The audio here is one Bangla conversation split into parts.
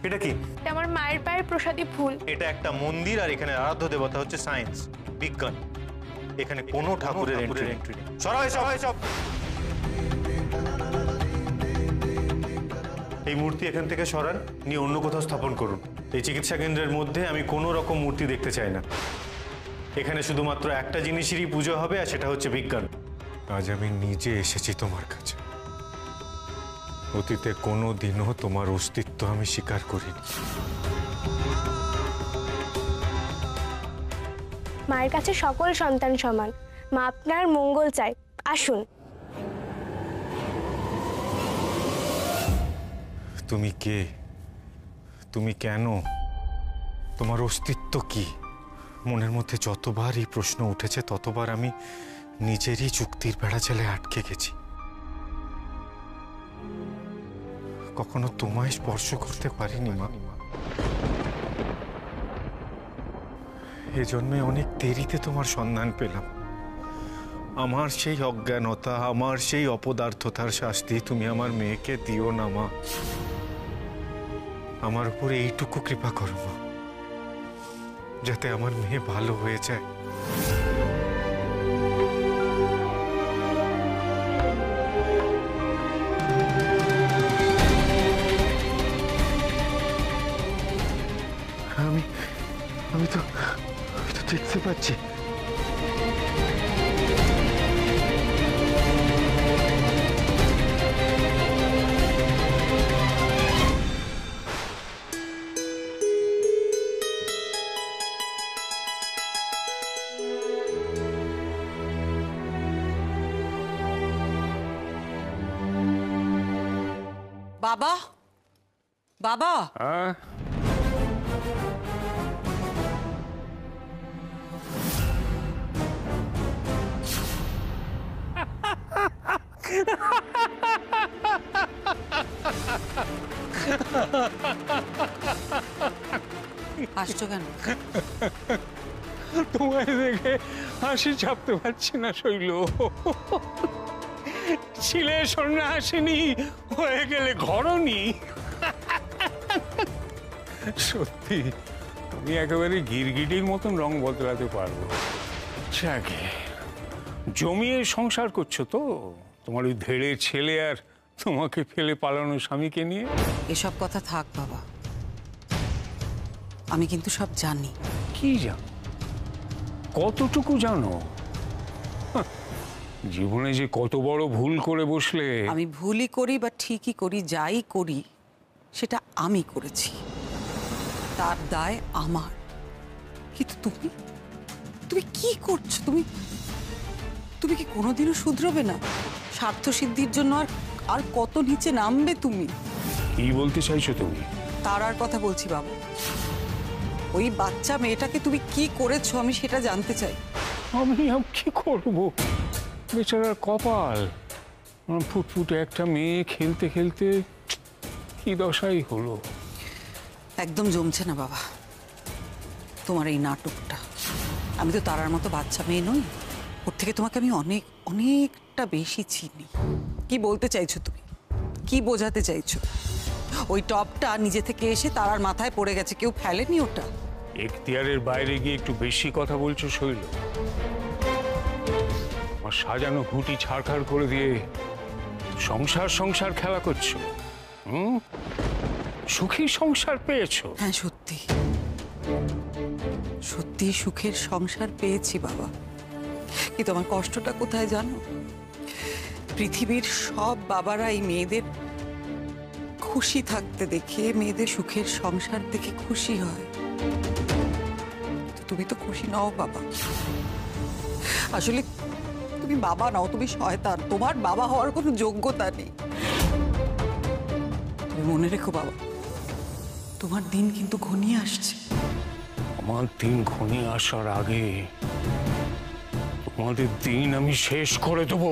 এটা কি? এটা আমার মায়ের পায়ের প্রসাদী ফুল। এটা একটা মন্দির, আর এখানে আরাধ্য দেবতা হচ্ছে সায়েন্স, বিজ্ঞান। এখানে কোনো ঠাকুরের এন্ট্রি নেই। সরাই সব। এই মূর্তি এখান থেকে সরান, নিয়ে অন্য কোথাও স্থাপন করুন। এই চিকিৎসা কেন্দ্রের মধ্যে আমি কোনো রকম মূর্তি দেখতে চাই না। এখানে শুধুমাত্র একটা জিনিসেরই পুজো হবে, আর সেটা হচ্ছে বিজ্ঞান। আজ আমি নিজে এসেছি তোমার কাছে। অতীতে কোনো দিনও তোমার অস্তিত্ব আমি স্বীকার করিনি। মায়ের কাছে সকল সন্তান সমান। মা আপনার মঙ্গল চায়, আসুন। তুমি কে? তুমি কেন? তোমার অস্তিত্ব কি? মনের মধ্যে যতবার এই প্রশ্ন উঠেছে ততবার আমি নিজেরই যুক্তির বেড়াজালে আটকে গেছি। কখনো তোমায় স্পর্শ করতে পারিনি মা। এজন্যই অনেক দেরিতে তোমার সন্ধান পেলাম। আমার সেই অজ্ঞানতা, আমার সেই অপদার্থতার শাস্তি তুমি আমার মেয়েকে দিও না মা। আমার উপর এইটুকু কৃপা করো মা, যাতে আমার মেয়ে ভালো হয়ে যায়। আমি তো দেখতে পাচ্ছি। বাবা, বাবা, হাসছো কেন? তোমায় দেখে হাসি চাপতে পারছি না শৈল। ছিলে সন্ন্যাসিনী হয়ে গেলে ঘরনি। সত্যি তুমি একেবারে গিরগিটির মতন রং বদলাতে পারবো। যাকে জমিয়ে সংসার করছো তো তোমার ওই ধেড়ে ছেলে আর তোমাকে ফেলে পালানো স্বামীকে নিয়ে? এসব কথা থাক বাবা, আমি কিন্তু সব জানি। কি জানো? কতটুকু জানো? জীবনে যে কত বড় ভুল করে বসলে। আমি ভুলই করি বা ঠিকই করি, যাই করি সেটা আমি করেছি, তার দায় আমার। কিন্তু তুমি তুমি কি করছো? তুমি কি কোনোদিনও শুধরবে না? স্বার্থ সিদ্ধির জন্য আর কত নিচে নামবে তুমি? কি বলতে চাইছো তুমি? তার আর কথা বলছি বাবা। ওই বাচ্চা মেয়েটাকে তুমি কি করেছো আমি সেটা জানতে চাই। আমি কি করবো? বেচারার কপাল। ফুটফুটে একটা মেয়ে খেলতে খেলতে কি দশাই হলো। একদম জমছে না বাবা তোমার এই নাটকটা। আমি তো তারার মতো বাচ্চা মেয়ে নই, ওর থেকে তোমাকে আমি অনেকটা বেশি চিনি। কি বলতে চাইছো তুমি? কি বোঝাতে চাইছো? ওই টপটা নিজে থেকে এসে তারার মাথায় পড়ে গেছে, কেউ ফেলেনি ওটা। এখতিয়ারের বাইরে গিয়ে একটু বেশি কথা বলছো শৈল। আমার সাজানো ঘুঁটি ছাড়খাড় করে দিয়ে সংসার খেলা করছো। সুখী সংসার পেয়েছো? হ্যাঁ, সত্যি সুখের সংসার পেয়েছি বাবা। কিন্তু আমার কষ্টটা কোথায় জানো? পৃথিবীর সব বাবারা এই মেয়েদের খুশি থাকতে দেখে, মেয়েদের সুখের সংসার দেখে খুশি হয়। তুমি তো খুশি নও বাবা। আসলে তুমি বাবা নাও, তুমি শয়তান। তোমার বাবা হওয়ার কোনো যোগ্যতা নেই। তুমি মনে রেখো বাবা, তোমার দিন কিন্তু ঘনিয়ে আসছে। আমার দিন ঘনিয়ে আসার আগে তোমাদের দিন আমি শেষ করে দেবো।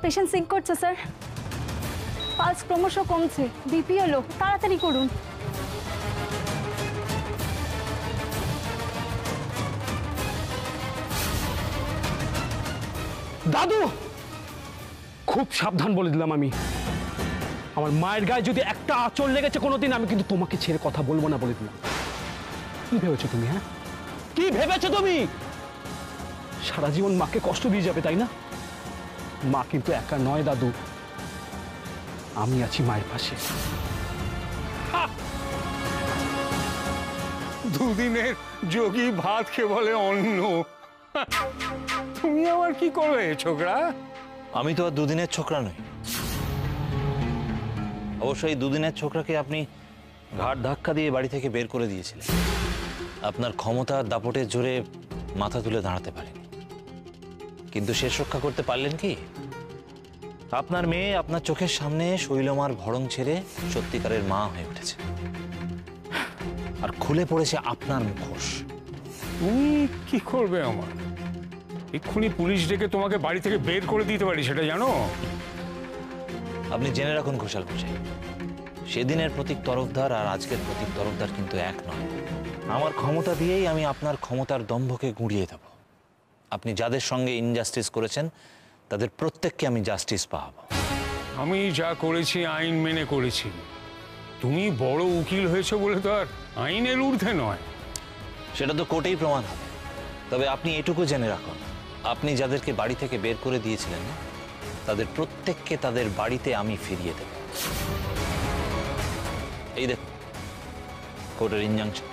পেশেন্ট সিঙ্ক করছে স্যার, পালস ক্রমশ কমছে, বিপি হলো, তাড়াতাড়ি করুন। দাদু, খুব সাবধান বলে দিলাম আমি। আমার মায়ের গায়ে যদি একটা আঁচড় লেগেছে কোনোদিন, আমি কিন্তু তোমাকে ছেড়ে কথা বলবো না বলে দিলাম। কি ভেবেছো তুমি? হ্যাঁ, কি ভেবেছো তুমি? সারা জীবন মাকে কষ্ট দিয়ে যাবে, তাই না? মা কিন্তু একা নয় দাদু, আমি আছি মায়ের পাশে। দুদিনের যোগী ভাত খেয়ে বলে অন্ন। তুমি আবার কি করবে ছোকরা? আমি তো আর দুদিনের ছোকরা নই। অবশ্যই দুদিনের ছোকরাকে আপনি ঘাট ধাক্কা দিয়ে বাড়ি থেকে বের করে দিয়েছিলেন। আপনার ক্ষমতার দাপটের জোরে মাথা তুলে দাঁড়াতে পারেনি, কিন্তু শেষ রক্ষা করতে পারলেন কি? আপনার মেয়ে আপনার চোখের সামনে শৈলমার ভরং ছেড়ে সত্যিকারের মা হয়ে উঠেছে, আর খুলে পড়েছে আপনার মুখোশ। তুমি কি করবে আমার? এক্ষুনি পুলিশ ডেকে তোমাকে বাড়ি থেকে বের করে দিতে পারি, সেটা জানো? আপনি জেনে রাখুন ঘোষাল মশাই, সেদিনের প্রতীক তরফদার আর আজকের প্রতীক তরফদার কিন্তু এক নয়। আমার ক্ষমতা দিয়েই আমি আপনার ক্ষমতার দম্ভকে গুঁড়িয়ে দেব। আপনি যাদের সঙ্গে ইনজাস্টিস করেছেন তাদের প্রত্যেককে আমি জাস্টিস পাওয়াবো। আমি যা করেছি আইন মেনে করেছি। তুমি বড় উকিল হয়েছো বলে তো আর আইনের ঊর্ধ্বে নয়। সেটা তো কোর্টেই প্রমাণ হবে। তবে আপনি এটুকু জেনে রাখুন, আপনি যাদেরকে বাড়ি থেকে বের করে দিয়েছিলেন না, তাদের প্রত্যেককে তাদের বাড়িতে আমি ফিরিয়ে দেব। এই দেখুন কোর্টের ইনজাংশন।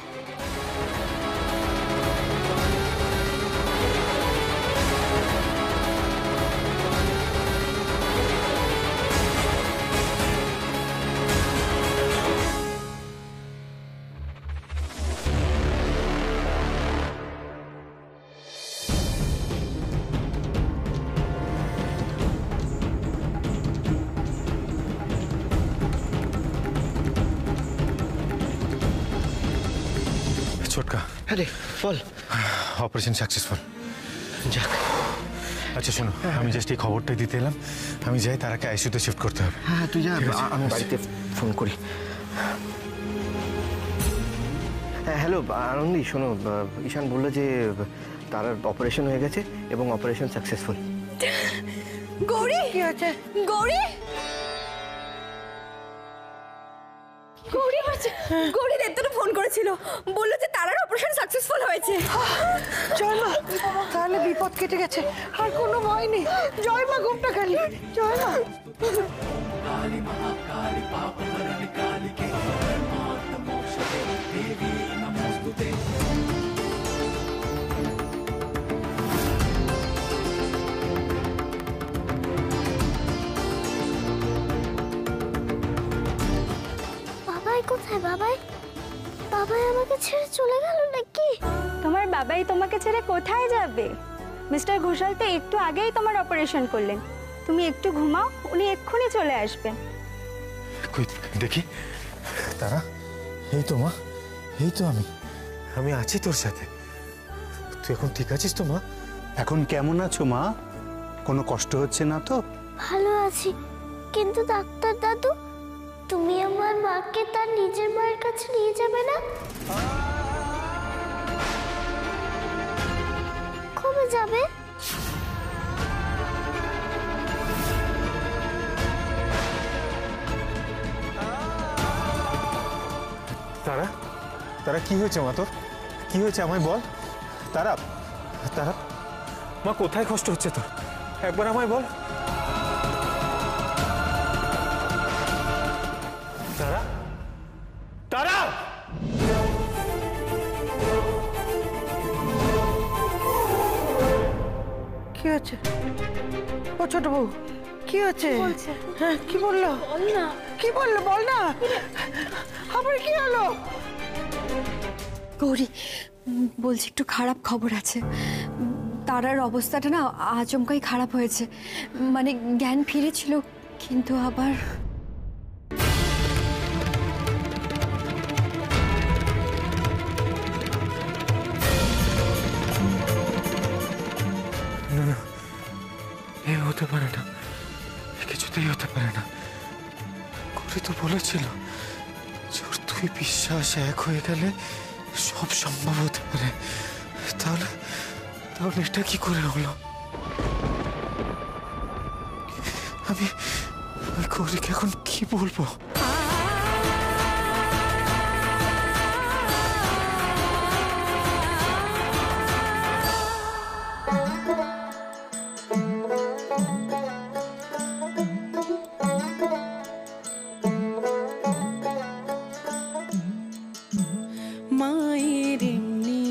ছোটকা, আরে বল। Operation successful. যাক। আচ্ছা শোনো, আমি জাস্ট এই খবরটাই দিতে এলাম। আমি যাই, তারাকে আইসিইউতে শিফট করতে হবে। হ্যাঁ তুই যা, ঠিক আছে। আমি বাড়িতে ফোন করি। হ্যাঁ হ্যালো আনন্দি, শোনো, ঈশান বললো যে তার অপারেশন হয়ে গেছে এবং অপারেশন সাকসেসফুল। গৌরী, কি হয়েছে? গৌরী, গৌরী হয়েছে। গৌরী দেবতারা ফোন করেছিল, বললো যে তারার অপারেশন সাকসেসফুল হয়েছে। জয় মা, তাহলে বিপদ কেটে গেছে, আর কোনো ভয় নেই। জয় মা, ঘুমটা খালি। জয় মা। বাবাই কোথায়? বাবাই বাবাই আমাকে ছেড়ে চলে গেল নাকি? তোমার বাবাই তোমাকে ছেড়ে কোথায় যাবে? মিস্টার ঘোষাল তো একটু আগেই তোমার অপারেশন করলেন। তুমি একটু ঘুমাও, উনি এক্ষুনি চলে আসবেন। কই দেখি। তারা, এই তো মা, এই তো আমি আছি তোর সাথে। তুই এখন ঠিক আছিস তো মা? এখন কেমন আছো মা? কোনো কষ্ট হচ্ছে না তো? ভালো আছি, কিন্তু ডাক্তার দাদু, তুমি আমার মাকে তার নিজের মায়ের কাছে নিয়ে যাবে না? কবে যাবে? তারা, তারা কি হয়েছে মা তোর? কি হয়েছে আমায় বল। তারা, তারা মা, কোথায় কষ্ট হচ্ছে তোর? একবার আমায় বল। তারা, তারা, কি হয়েছে? ও ছোট বউ, কি হয়েছে? হ্যাঁ কি বললো? কি বললো বল না। আবার কি হলো? গৌরী, বলছি একটু খারাপ খবর আছে। তারার অবস্থাটা না আচমকাই খারাপ হয়েছে। মানে জ্ঞান ফিরেছিল, কিন্তু আবার এ হতে পারে না। কিছুতেই হতে পারে না। গৌরী তো বলেছিল যে ওর দুই বিশ্বাস এক হয়ে গেলে সব সম্ভব হতে পারে। তাহলে তাহলে এটা কি করে হলো? আমি গৌরীকে এখন কি বলবো? মায়ের এমনি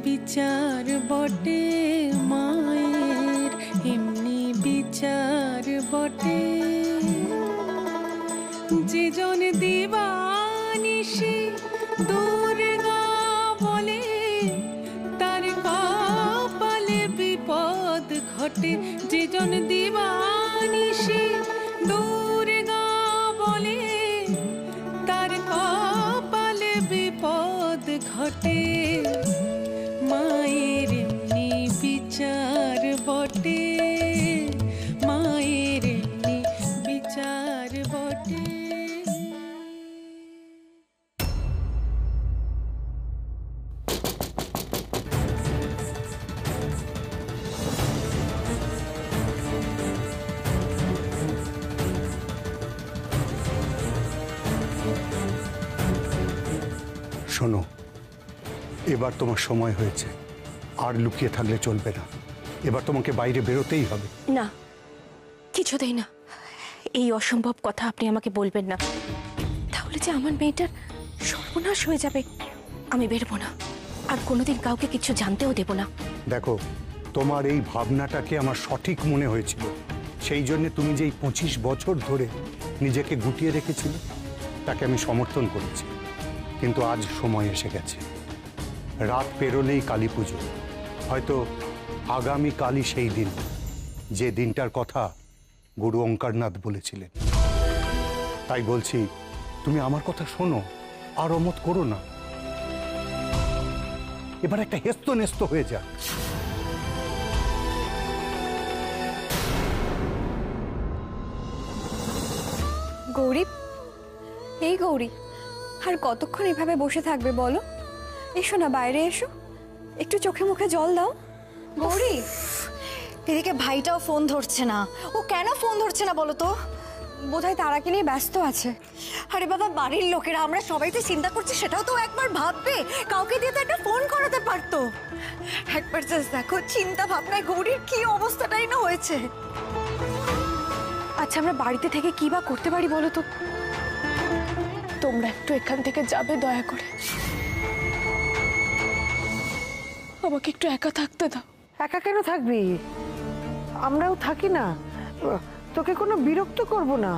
বিচার বটে, মায়ের এমনি বিচার বটে, যে জন দিবানিশি দুর্গা বলে তার কপালে বিপদ ঘটে, যে জন দিবানিশি দুর্গা বলে তার কপালে বিপদ ঘটে, মায়ের এমনি বিচার বটে, মায়ের এমনি বিচার বটে। শোনো, এবার তোমার সময় হয়েছে, আর লুকিয়ে থাকলে চলবে না। এবার তোমাকে বাইরে বেরোতেই হবে। না, কিছুতেই না। এই অসম্ভব কথা আপনি আমাকে বলবেন না, তাহলে যে আমার মেয়েটার সর্বনাশ হয়ে যাবে। আমি বেরবো না, আর কোনোদিন কাউকে কিছু জানতেও দেব না। দেখো, তোমার এই ভাবনাটাকে আমার সঠিক মনে হয়েছিল, সেই জন্য তুমি যেই 25 বছর ধরে নিজেকে গুটিয়ে রেখেছিলে তাকে আমি সমর্থন করেছি। কিন্তু আজ সময় এসে গেছে, রাত পেরোলেই কালী পুজো। হয়তো আগামী কালই সেই দিন, যে দিনটার কথা গুরু ওঙ্কারনাথ বলেছিলেন। তাই বলছি, তুমি আমার কথা শোনো, আর অমত করো না। এবার একটা হেস্ত নেস্ত হয়ে যাক। গৌরী, এই গৌরী, আর কতক্ষণ এভাবে বসে থাকবে বলো? এসো না, বাইরে এসো, একটু চোখে মুখে জল দাও। গৌরী, এদিকে ভাইটাও ফোন ধরছে না। ও কেন ফোন ধরছে না বলো তো? বোধহয় তারাকে নিয়ে ব্যস্ত আছে। আরে বাবা, বাড়ির লোকেরা আমরা সবাই তো চিন্তা করছি, সেটাও তো একবার ভাববে। কাউকে দিয়ে তো একটা ফোন করাতে পারতো। একবার জাস্ট দেখো, চিন্তা ভাবনায় গৌরীর কি অবস্থাটাই না হয়েছে। আচ্ছা, আমরা বাড়িতে থেকে কি বা করতে পারি বলো তো? তোমরা একটু এখান থেকে যাবে দয়া করে, আমাকে একটু একা থাকতে দাও। একা কেন থাকবি? আমরাও থাকি না, তোকে কোনো বিরক্ত করব না।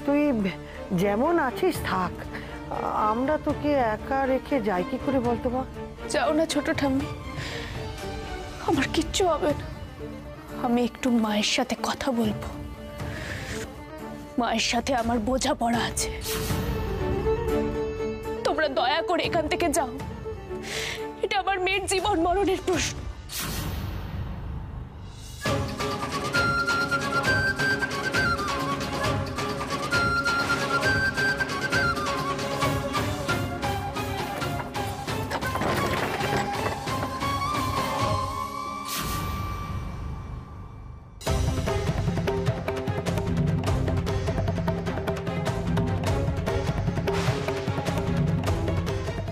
তুই যেমন আছিস থাক, আমরা তোকে একা রেখে যাই কি করে বলতো মা? যাও না ছোট ঠাম্মি, আমার কিচ্ছু হবে না। আমি একটু মায়ের সাথে কথা বলবো। মায়ের সাথে আমার বোঝাপড়া আছে। তোমরা দয়া করে এখান থেকে যাও, এটা আমার মেয়ের জীবন মরণের প্রশ্ন।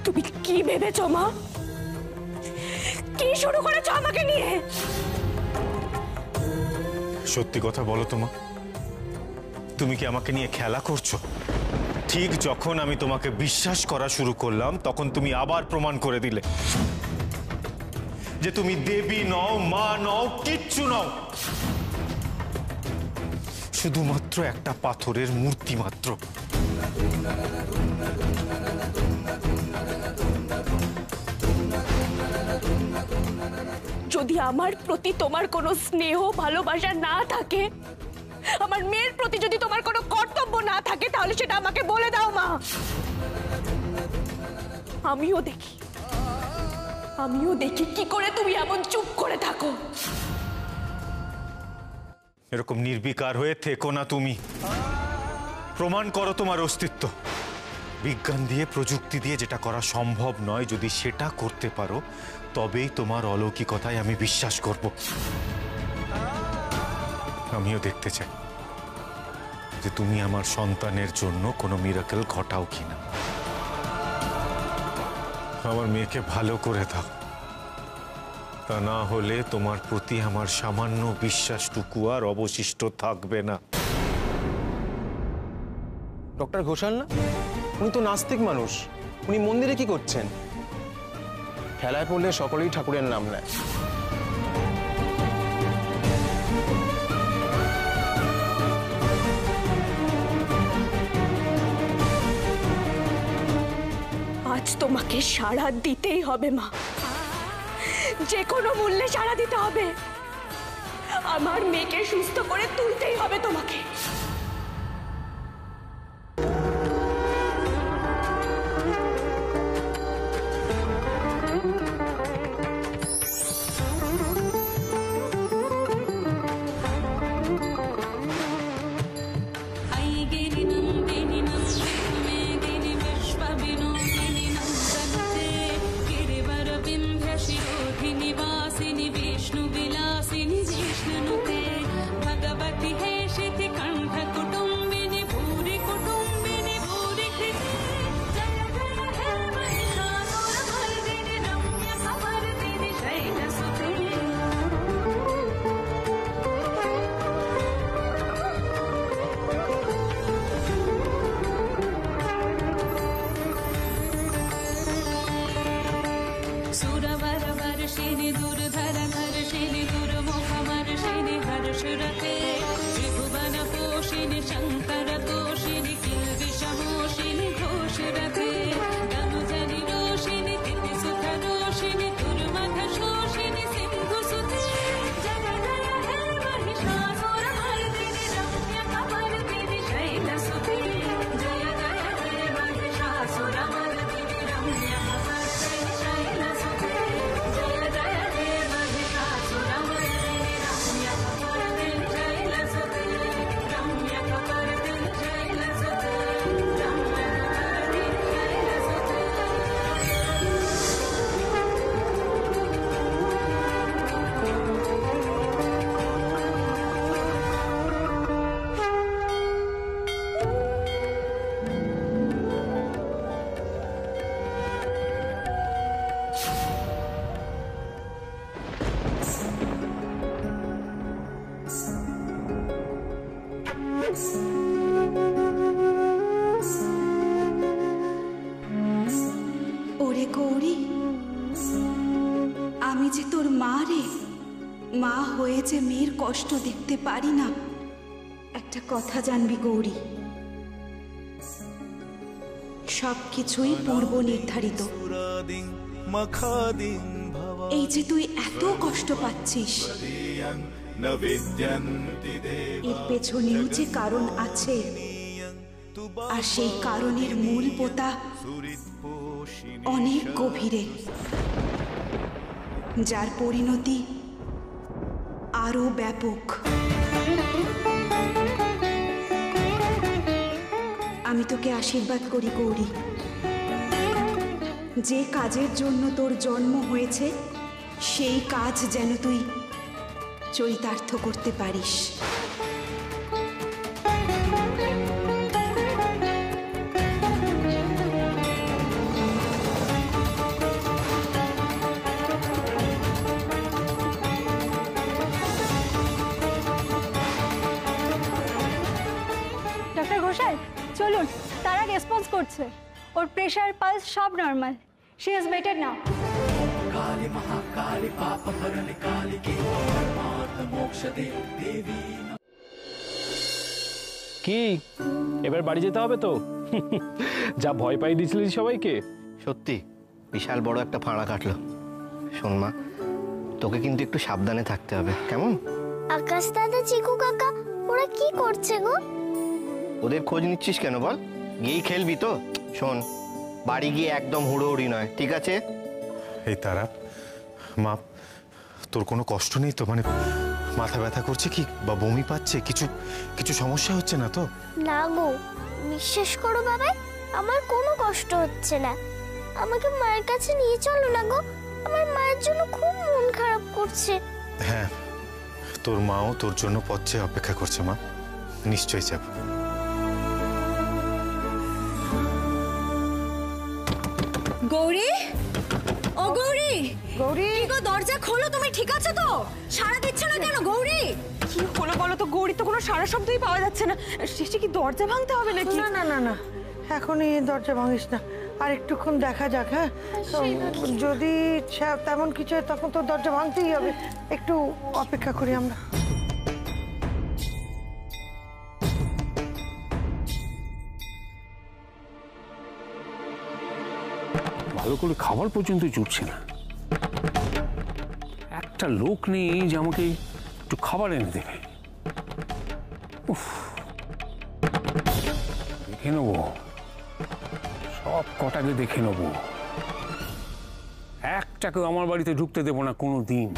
তুমি কি ভেবেছো মা? কি শুরু করেছো আমাকে নিয়ে? সত্যি কথা বলো তো মা, তুমি কি আমাকে নিয়ে খেলা করছো? ঠিক যখন আমি তোমাকে বিশ্বাস করা শুরু করলাম, তখন তুমি আবার প্রমাণ করে দিলে যে তুমি দেবী নও, মা নও, কিচ্ছু নও, শুধুমাত্র একটা পাথরের মূর্তি মাত্র। যদি আমার প্রতি তোমার কোনো স্নেহ ভালোবাসা না থাকে, আমার মেয়ের প্রতি যদি তোমার কোনো কর্তব্য না থাকে, তাহলে সেটা আমাকে বলে দাও মা। আমিও দেখি কি করে তুমি এমন চুপ করে থাকো। এরকম নির্বিকার হয়ে থেকো না তুমি। প্রমাণ করো তোমার অস্তিত্ব। বিজ্ঞান দিয়ে, প্রযুক্তি দিয়ে যেটা করা সম্ভব নয়, যদি সেটা করতে পারো তবেই তোমার অলৌকিকতায় আমি বিশ্বাস করব। আমিও দেখতে চাই যে তুমি আমার সন্তানের জন্য কোনো মিরাকেল ঘটাও কিনা। আমার মেয়েকে ভালো করে দাও, তা না হলে তোমার প্রতি আমার সামান্য বিশ্বাসটুকু আর অবশিষ্ট থাকবে না। ডক্টর ঘোষাল না, উনি তো নাস্তিক মানুষ। উনি মন্দিরে কি করছেন? খেলায় পড়লে সকলেই ঠাকুরের নাম নেয়। আজ তোমাকে সাড়া দিতেই হবে মা, যে কোনো মূল্যে সাড়া দিতে হবে। আমার মেয়েকে সুস্থ করে তুলতেই হবে তোমাকে। ওরে গৌরী, আমি যে তোর মা রে। মা হয়ে যে মেয়ের কষ্ট দেখতে পারি না। একটা কথা জানবি গৌরী, সবকিছুই পূর্ব নির্ধারিত। এই যে তুই এত কষ্ট পাচ্ছিস, এর পেছনেও যে কারণ আছে, আর সেই কারণের মূল পোতা অনেক গভীরে, যার পরিণতি আরো ব্যাপক। আমি তোকে আশীর্বাদ করি গৌরী, যে কাজের জন্য তোর জন্ম হয়েছে সেই কাজ যেন তুই চরিতার্থ করতে পারিস। ডক্টর ঘোষাল চলুন, তারা রেসপন্স করছে, ওর প্রেশার পালস সব normal. She is better now. কি এবার বাড়ি যেতে হবে তো? যা ভয় পাই দিয়েছিলি সবাইকে। সত্যি বিশাল বড় একটা ফাঁড়া কাটলো। শোন মা, তোকে কিন্তু একটু সাবধানে থাকতে হবে, কেমন? আকাশ দাদা, চিকু কাকা ওরা কি করছে গো? ওদের খোঁজ নিচ্ছিস কেন বল? গিয়েই খেলবি তো। শোন, বাড়ি গিয়ে একদম হুড়োহুড়ি নয়, ঠিক আছে? এই তারা, মা তোর কোনো কষ্ট নেই তো? মানে মাথা ব্যথা করছে কি বা বমি পাচ্ছে? কিছু কিছু সমস্যা হচ্ছে না তো? না গো, বিশ্বাস করো বাবাই, আমার কোনো কষ্ট হচ্ছে না। আমাকে মায়ের কাছে নিয়ে চলো না গো, আমার মায়ের জন্য খুব মন খারাপ করছে। হ্যাঁ, তোর মাও তোর জন্য পথ চেয়ে অপেক্ষা করছে মা, নিশ্চয়ই যাব। গৌরী, ও গৌরী, গৌরী গো দরজা খোলো, তুমি ঠিক আছো তো? সাড়া দিচ্ছ না কেন গৌরী? কি হলো বলো তো গৌরী, তো কোনো সারা শব্দই পাওয়া যাচ্ছে না। শেষে কি দরজা ভাঙতে হবে নাকি? না না না না, এখনই দরজা ভাঙিস না, আর একটুক্ষণ দেখা যাক। হ্যাঁ, যদি তেমন কিছু হয় তখন তো দরজা ভাঙতেই হবে, একটু অপেক্ষা করি আমরা। ভালো করে খাবার পর্যন্ত জুটছে না। একটা লোক নেই যে আমাকে একটু খাবার এনে দেবে। উফ, দেখে নেবো, সব কটাকে দেখে নেবো। একটাকেও আমার বাড়িতে ঢুকতে দেবো না কোনো দিন।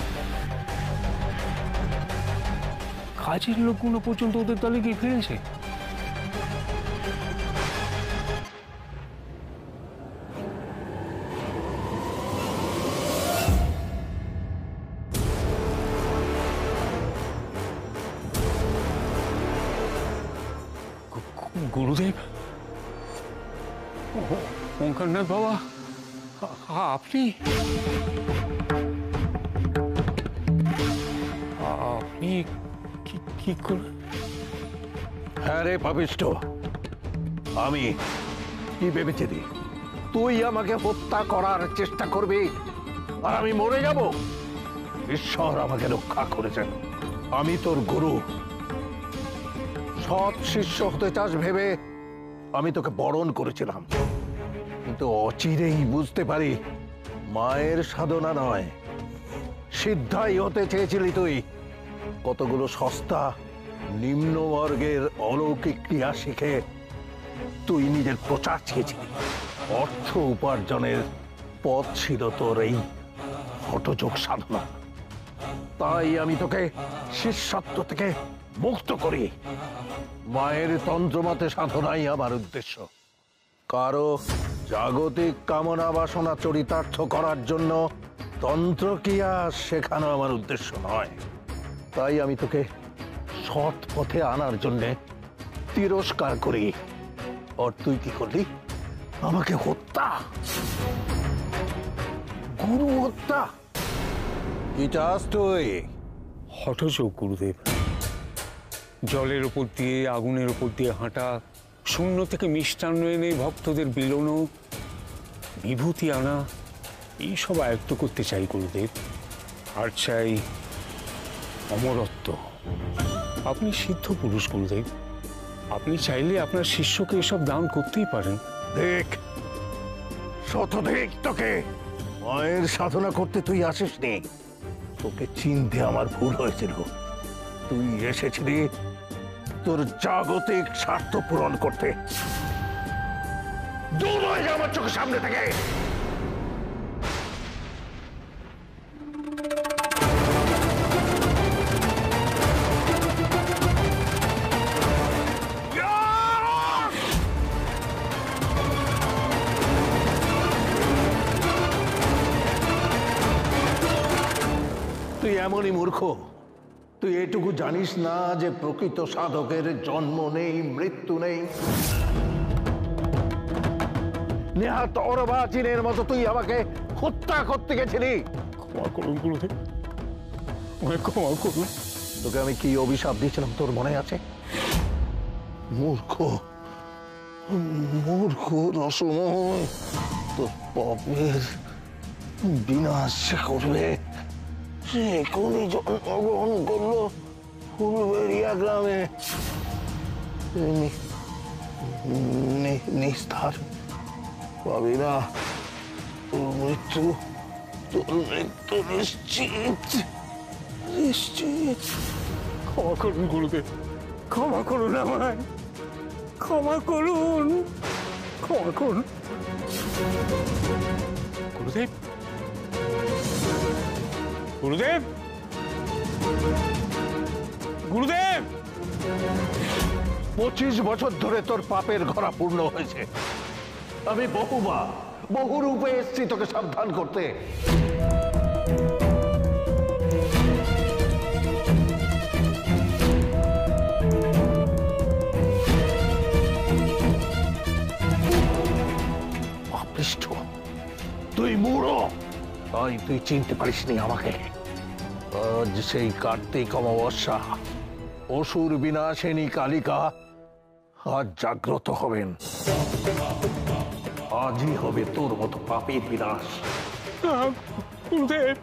কাজের লোকগুলো পর্যন্ত ওদের দলে গিয়ে ফিরেছে। গুরুদেব, ওঙ্কারনাথ বাবা, আপনি আপনি কি করে? হ্যাঁ রে পাপিষ্ঠ, আমি কি ভেবেছিলি তুই আমাকে হত্যা করার চেষ্টা করবি আর আমি মরে যাব? ঈশ্বর আমাকে রক্ষা করেছেন। আমি তোর গুরু, সৎ শিষ্য হতে চাস ভেবে আমি তোকে বরণ করেছিলাম, কিন্তু অচিরেই বুঝতে পারি মায়ের সাধনা নয়, সিদ্ধাই হতে চেয়েছিলি তুই। কতগুলো সস্তা নিম্নবর্গের অলৌকিক ক্রিয়া শিখে তুই নিজের প্রচার চেয়েছিলি। অর্থ উপার্জনের পথ ছিল তোর এই হঠযোগ সাধনা। তাই আমি তোকে শিষ্যত্ব থেকে মুক্ত করি। মায়ের তন্ত্রমতে সাধনাই আমার উদ্দেশ্য। কারো জাগতিক কামনা বাসনা চরিতার্থ করার জন্য তন্ত্রক্রিয়া শেখানো আমার উদ্দেশ্য নয়। তাই আমি তোকে সৎ পথে আনার জন্যে তিরস্কার করি। আর তুই কি করলি? আমাকে হত্যা, গুরু হত্যা। কি চাস তুই? হঠযোগ গুরুদেব, জলের উপর দিয়ে আগুনের উপর দিয়ে হাঁটা, শূন্য থেকে মিষ্টান্ন এনে ভক্তদের বিলোনো, বিভূতি আনা, এইসব আয়ত্ত করতে চাই গুরুদেব। আর চাই অমরত্ব। আপনি সিদ্ধ পুরুষ গুরুদেব, আপনি চাইলে আপনার শিষ্যকে এসব দান করতেই পারেন। দেখ, শতধিক তোকে মায়ের সাধনা করতে তুই আসিসনি। তোকে চিনতে আমার ভুল হয়েছিল। তুই এসেছিলি তোর জাগতিক স্বার্থ পূরণ করতে। দূর হয়ে যা আমার চোখের সামনে থেকে। তুই এমনই মূর্খ, তুই এটুকু জানিস না যে প্রকৃত সাধকের জন্ম নেই, মৃত্যু নেই। নেহাত অর্বাচীনের মতো তুই আমাকে হত্যা করতে গেছিলি। ক্ষমা করুন গুরুদেব, ক্ষমা করুন। তোকে আমি কি অভিশাপ দিয়েছিলাম তোর মনে আছে? মূর্খ, মূর্খ রসময়, তোর পাপের বিনাশ করবে। সে এখনই জন্মগ্রহণ করলো ফুলবেড়িয়া গ্রামে। নিস্তার পাবি না, তোর মৃত্যু নিশ্চিত, নিশ্চিত। ক্ষমা করুন গুরুদেব, ক্ষমা করুন আমায়, ক্ষমা করুন, ক্ষমা করুন গুরুদেব। গুরুদেব, গুরুদেব 25 বছর ধরে তোর পাপের ঘরা পূর্ণ হয়েছে। আমি বহুবার বহু রূপে এসেছি তোকে সাবধান করতে। অপৃষ্ট, তুই মূঢ়, তাই তুই চিনতে পারিসনি আমাকে। আজ সেই কার্তিক অমাবস্যা, অসুর বিনাশিনী কালিকা আজ জাগ্রত হবেন। আজই হবে তোর মতো পাপীর বিনাশ। গুরুদেব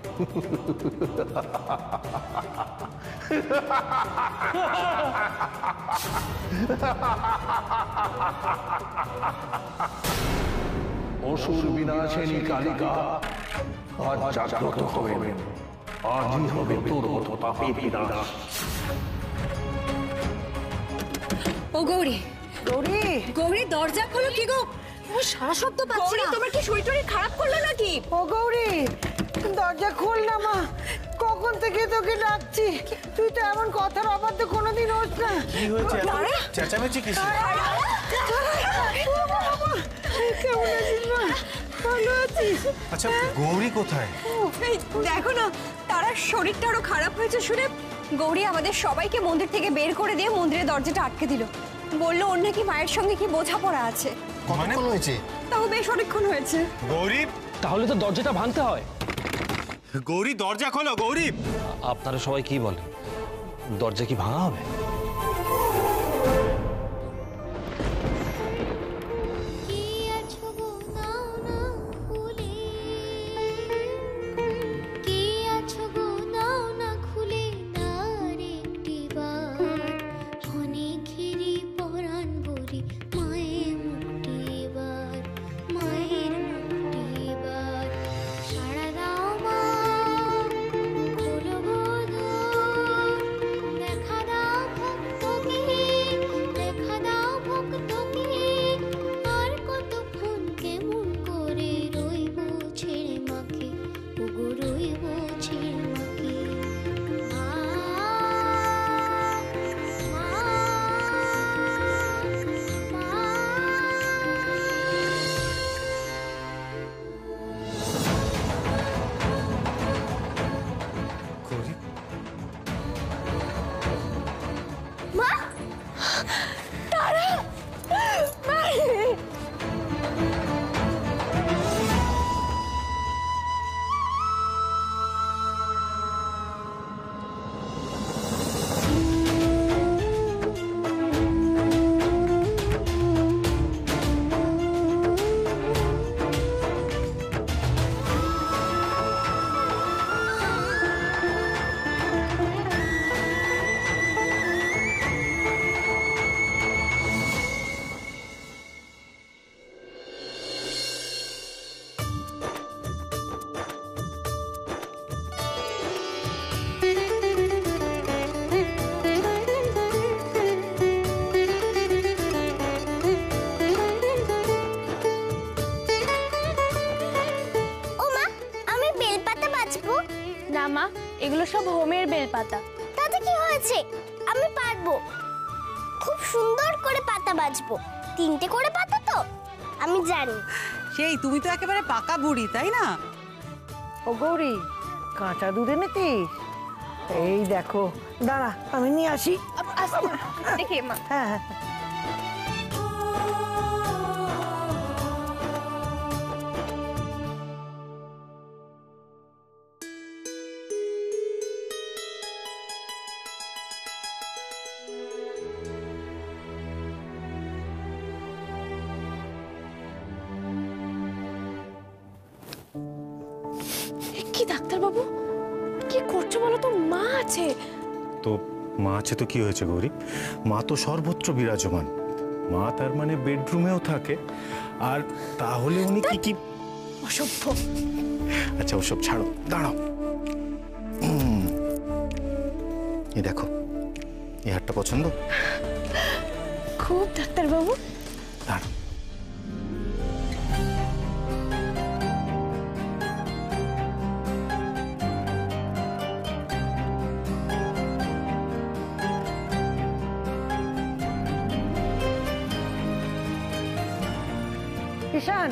অসুর বিনাশিনী কালিকা আজ জাগ্রত হবেন। আজই হবে তোর মতো পাপীর বিনাশ। ও গৌরী, গৌরী, গৌরী দরজা খোলো। কি গো, সারা শব্দ পাচ্ছি না। তোমার কি শরীর টরীর খারাপ করলো নাকি? ও গৌরী, দরজা খোল না মা, কখন থেকে তোকে ডাকছি। তুই তো এমন কথার অবাধ্য কোনোদিন হোস না। কি হয়েছে? চেঁচামেচি কিসে? কেমন আছিস মা? ভালো আছিস? আচ্ছা, গৌরী কোথায়? এই দেখো না, তার শরীরটা আরো খারাপ হয়েছে শুনে গৌরী আমাদের সবাইকে মন্দির থেকে বের করে দিয়ে মন্দিরের দরজাটা আটকে দিল। বললো ওর নাকি মায়ের সঙ্গে কি বোঝাপড়া আছে। কতক্ষণ হয়েছে? তাও বেশ অনেকক্ষণ হয়েছে। গৌরী, তাহলে তো দরজাটা ভাঙতে হয়। গৌরী দরজা খোলো। গৌরী, আপনারা সবাই কি বলেন, দরজা কি ভাঙা হবে? না মা, এগুলো সব হোমের বেলপাতা। তাতে কি হয়েছে? আমি পারবো। খুব সুন্দর করে পাতা বাজবো। 3টে করে পাতা তো আমি জানি। সেই তুমি তো একেবারে পাকা বুড়ি, তাই না? ও গৌরী, কাঁচা দুধ এনেছিস? এই দেখো, দাঁড়া আমি নিয়ে আসি। দেখে মা। হ্যাঁ হ্যাঁ। কি ডাক্তারবাবু, কি করছো বলো তো? মা আছে তো। মা আছে তো কি হয়েছে গৌরী? মা তো সর্বত্র বিরাজমান। মা তার মানে বেডরুমেও থাকে। আর তাহলে উনি কি কি অসভ্য। আচ্ছা ওসব ছাড়ো, দাঁড়াও। এই দেখো, এই হারটা পছন্দ? খুব ডাক্তারবাবু। দাঁড়াও। ঈশান,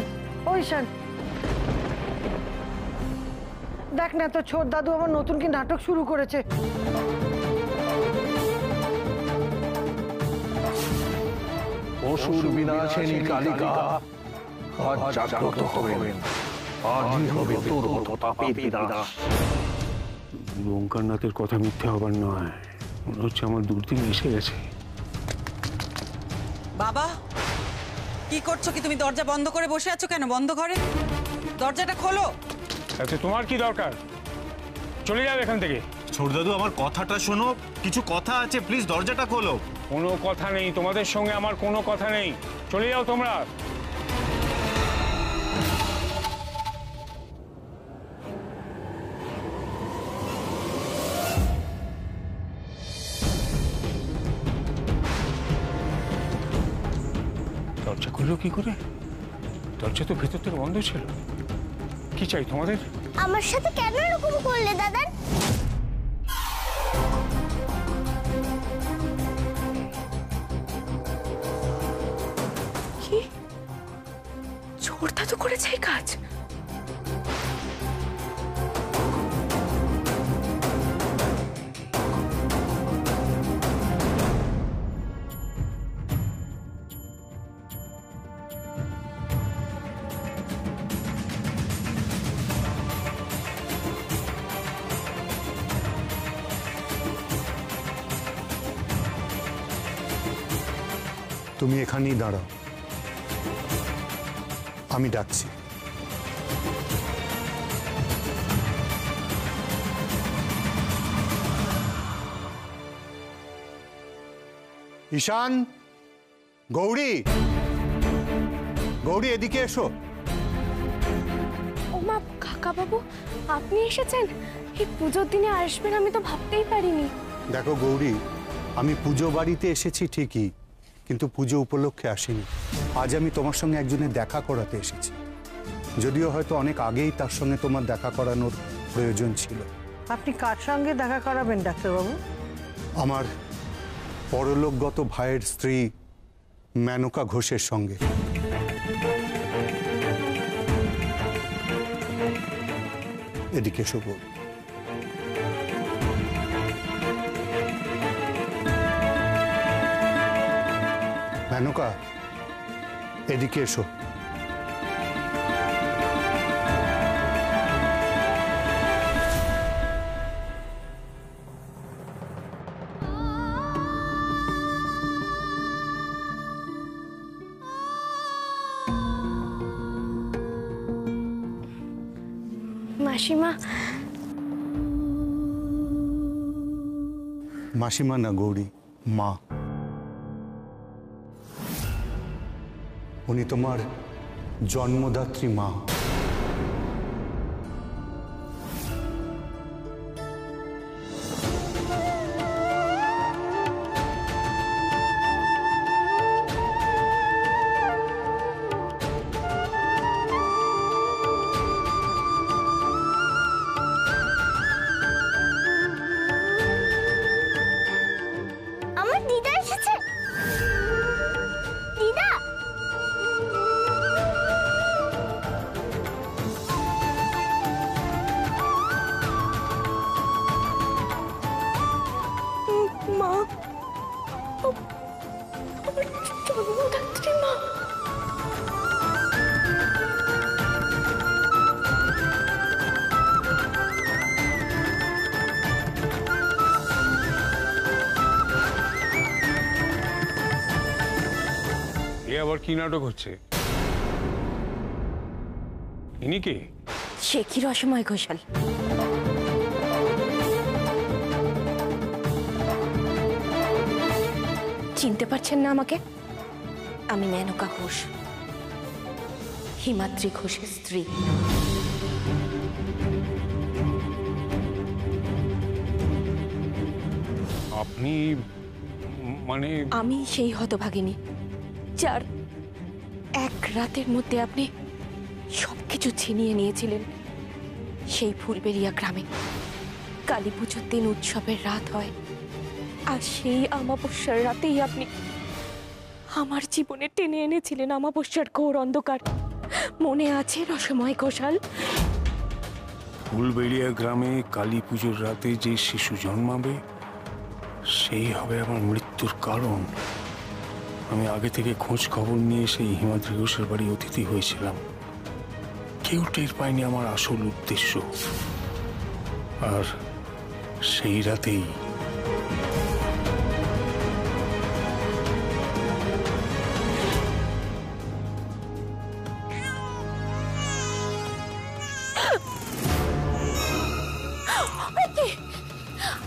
ও ঈশান, দেখ না তো ছোট দাদু আবার নতুন কি নাটক শুরু করেছে। অসুর বিনাশিনী কালিকা আজ জাগ্রত হবেন। আজই হবে তোর মতো পাপের বিনাশ। ওঙ্কারনাথের কথা মিথ্যে হবার নয়, মনে হচ্ছে আমার দুর্দিন এসে গেছে। বাবা, কি করছো কি তুমি? দরজা বন্ধ করে বসে আছো কেন? বন্ধ করে দরজাটা খোলো। আচ্ছা, তোমার কি দরকার? চলে যাও এখান থেকে। ছোট দাদু, আমার কথাটা শোনো, কিছু কথা আছে, প্লিজ দরজাটা খোলো। কোনো কথা নেই, তোমাদের সঙ্গে আমার কোনো কথা নেই, চলে যাও তোমরা। দরজা খুললো কি করে? দরজা তো ভেতর থেকে বন্ধ ছিল। কি চাই তোমাদের? আমার সাথে কেন এরকম করলে দাদা? কি ছোট দাদু করেছে এই কাজ? তুমি এখানেই দাঁড়াও, আমি ডাকছি। ঈশান, গৌরী, গৌরী এদিকে এসো। ওমা, কাকা বাবু আপনি এসেছেন? এই পুজোর দিনে আসবেন আমি তো ভাবতেই পারিনি। দেখো গৌরী, আমি পুজো বাড়িতে এসেছি ঠিকই, কিন্তু পুজো উপলক্ষে আসিনি। আজ আমি তোমার সঙ্গে একজনের দেখা করাতে এসেছি, যদিও হয়তো অনেক আগেই তার সঙ্গে তোমার দেখা করানোর প্রয়োজন ছিল। আপনি কার সঙ্গে দেখা করাবেন ডাক্তারবাবু? আমার পরলোকগত ভাইয়ের স্ত্রী মেনকা ঘোষের সঙ্গে। এদিকে এসো গৌরী। মেনকা, এদিকে এসো। মাসিমা। মাসিমা না গৌরী, মা। উনি তোমার জন্মদাত্রী মা। আমার দিদা এসেছে। দিদা, মা, আমার জন্মদাত্রী মা। এ আবার কি নাটক হচ্ছে? ইনি কে? সে কি রসময় ঘোষাল? চিনতে পারছেন না আমাকে? আমি মেনকা ঘোষ, হিমাদ্রি ঘোষের স্ত্রী। আপনি মানে? আমি সেই হতভাগিনী যার এক রাতের মধ্যে আপনি সবকিছু ছিনিয়ে নিয়েছিলেন। সেই ফুলবেরিয়া গ্রামে কালী পুজোর দিন উৎসবের রাত হয়, আর সেই অমাবস্যার রাতেই আপনি আমার জীবনে টেনে এনেছিলেন অমাবস্যার ঘোর অন্ধকার। মনে আছে রসময় ঘোষাল? ফুলবেড়িয়া গ্রামে কালী পুজোর রাতে যে শিশু জন্মাবে সেই হবে আমার মৃত্যুর কারণ। আমি আগে থেকে খোঁজ খবর নিয়ে সেই হিমাদ্রি ঘোষের বাড়ি অতিথি হয়েছিলাম। কেউ টের পায়নি আমার আসল উদ্দেশ্য। আর সেই রাতেই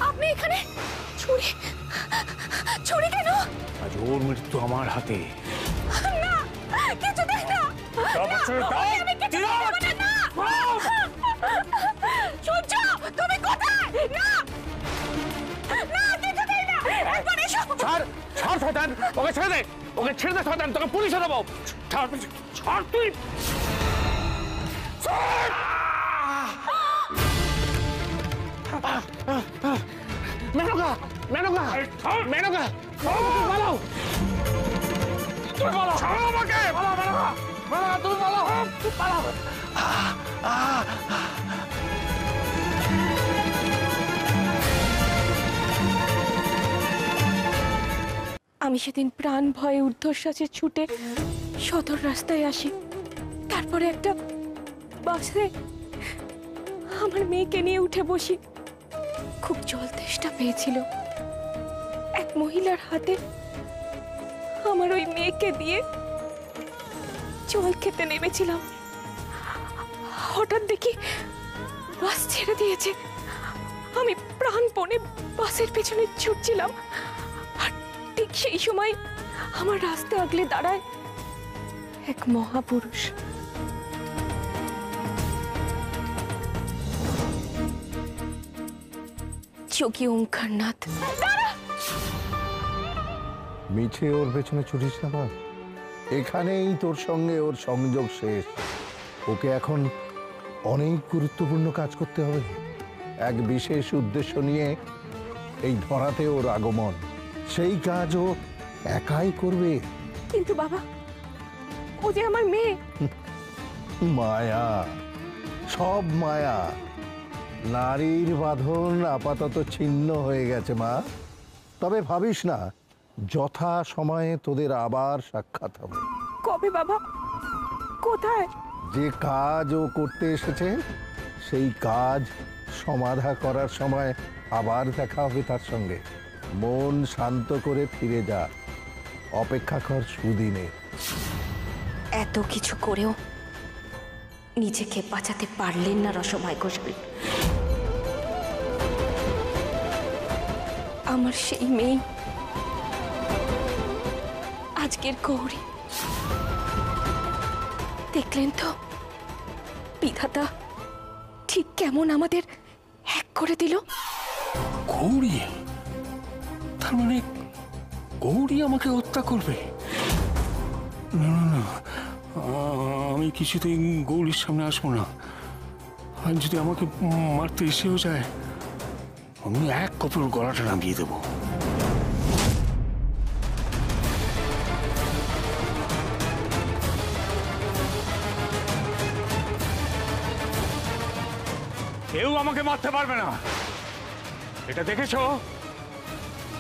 আপনি এখানে? ছুরি ছুরি কেন? আজ ওর মৃত্যু আমার হাতে। না, কিছুতেই না। আমি কিছু করতে পারবো না। সূর্য, তুমি কোথায়? না না, কিছুতেই না। একবার এসো। ছাড় ছাড় শয়তান, ওকে ছেড়ে দে, ওকে ছেড়ে দে শয়তান, তোকে পুলিশে দেবো। ছাড় ছাড় তুই। মেনকা মেনকা মেনকা পালাও, তুমি পালাও, ছাড়ো আমাকে। পালাও মেনকা, মেনকা তুমি পালাও, পালাও। আমি সেদিন প্রাণ ভয়ে ঊর্ধ্বশ্বাসে ছুটে সদর রাস্তায় আসি। তারপরে একটা বাসে আমার মেয়েকে নিয়ে উঠে বসি। খুব জল তেষ্টা পেয়েছিল। এক মহিলার হাতে আমার ওই মেয়েকে দিয়ে জল খেতে নেমেছিলাম। হঠাৎ দেখি বাস ছেড়ে দিয়েছে। আমি প্রাণপণে বাসের পেছনে ছুটছিলাম। আর ঠিক সেই সময় আমার রাস্তা আগলে দাঁড়ায় এক মহাপুরুষ। যোগী ওঙ্কারনাথ। মিছে ওর পেছনে ছুটিস না বাপ, এখানেই তোর সঙ্গে ওর সংযোগ শেষ। ওকে এখন অনেক গুরুত্বপূর্ণ কাজ করতে হবে। এক বিশেষ উদ্দেশ্য নিয়ে এই ধরাতে ওর আগমন। সেই কাজ ও একাই করবে। কিন্তু বাবা, ও যে আমার মেয়ে। মায়া, সব মায়া। নারীর বাঁধন আপাতত ছিন্ন হয়ে গেছে মা। তবে ভাবিস না, যথা সময়ে তোদের আবার সাক্ষাৎ হবে। কবে বাবা? কোথায়? যে কাজ ও করতে এসেছে সেই কাজ সমাধা করার সময় আবার দেখা হবে তার সঙ্গে। মন শান্ত করে ফিরে যা, অপেক্ষা কর সুদিনে। এত কিছু করেও নিজেকে বাঁচাতে পারলেন না রসময় ঘোষাল। আমার সেই মেয়ে আজকের গৌরী। দেখলেন তো বিধাতা ঠিক কেমন আমাদের এক করে দিল। গৌরী? তার মানে গৌরী আমাকে হত্যা করবে? না না না, আমি কিছুতেই গৌরীর সামনে আসবো না। আর যদি আমাকে মারতে এসেও যায়, আমি এক কপড় গলাটা নামিয়ে দেবো। কেউ আমাকে মারতে পারবে না, এটা দেখেছো?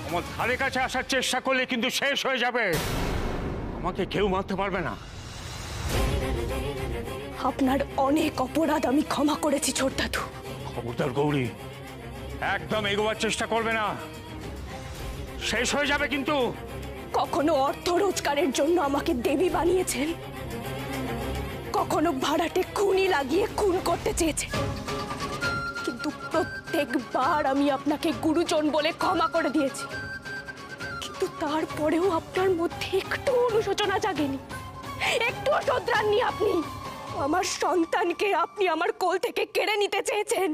আমার ধারে কাছে আসার চেষ্টা করলে কিন্তু শেষ হয়ে যাবে। আমাকে কেউ মারতে পারবে না। আপনার অনেক অপরাধ আমি ক্ষমা করেছি ছোট দাদু। খবরদার গৌরী, একদম এগোবার চেষ্টা করবে না, শেষ হয়ে যাবে কিন্তু। কখনো অর্থ রোজগারের জন্য আমাকে দেবী বানিয়েছেন, কখনো ভাড়াটে খুনি লাগিয়ে খুন করতে চেয়েছেন, কিন্তু প্রত্যেকবার আমি আপনাকে গুরুজন বলে ক্ষমা করে দিয়েছি। কিন্তু তারপরেও আপনার মধ্যে একটু অনুশোচনা জাগেনি, একটু শোধরাননি আপনি। আমার সন্তানকে আপনি আমার কোল থেকে কেড়ে নিতে চেয়েছেন।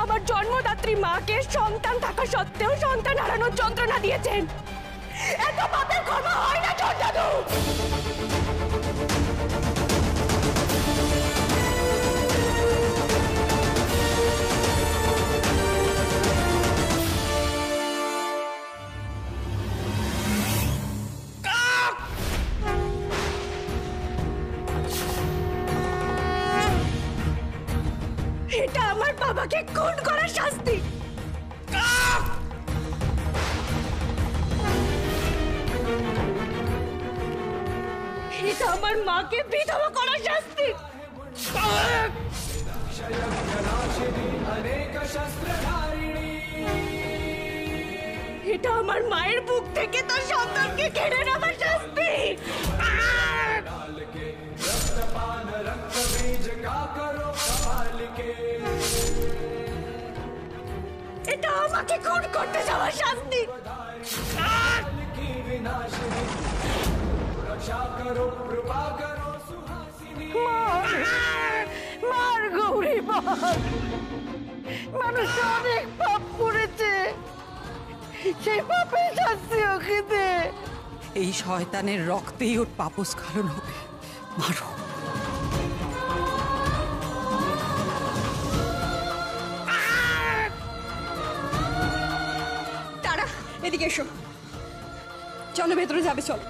আমার জন্মদাত্রী মাকে সন্তান থাকা সত্ত্বেও সন্তান হারানোর যন্ত্রণা দিয়েছেন। এত পাপের ক্ষমা হয় না ছোট দাদু। আমাকে খুন করার শাস্তি। এটা আমার মাকে বিধবা করার শাস্তি। এটা আমার মায়ের বুক থেকে তার সন্তানকে কেড়ে নেওয়ার শাস্তি। এটা আমাকে খুন করতে যাওয়ার শাস্তি। মার গৌরী মার। মানুষ অনেক পাপ করেছে, সেই পাপের শাস্তি ওকে দে। এই শয়তানের রক্তেই ওর পাপস্খলন হবে। মারো। তারা এদিকে এসো, চলো ভেতরে যাবে, চলো।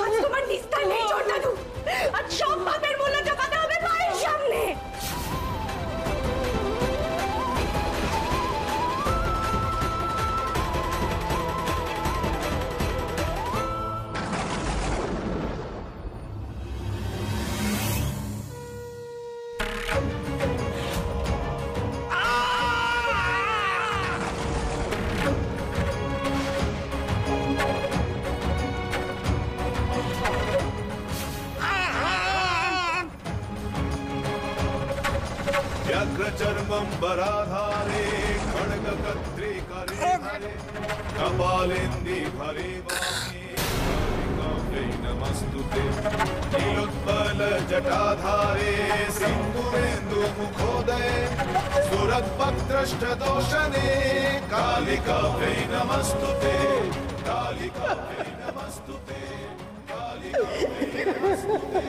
আজ তোমার নিস্তার নেই ছোট দাদু। আজ সব পাপের মূল্য চোকাতে হবে মায়ের সামনে। व्याघ्रचर्मम्बराधारे खड्गकत्रे करे हरे कपालेन्दि भरे वामे काव्यै नमस्तुते नीलोत्पलजटाधारे सिन्दूरेन्दुमुखोदये सुरद्भक्त्रष्टदोषणे कालिकाव्यै नमस्तुते कालिकाव्यै नमस्तुते कालिकाव्यै नमस्तुते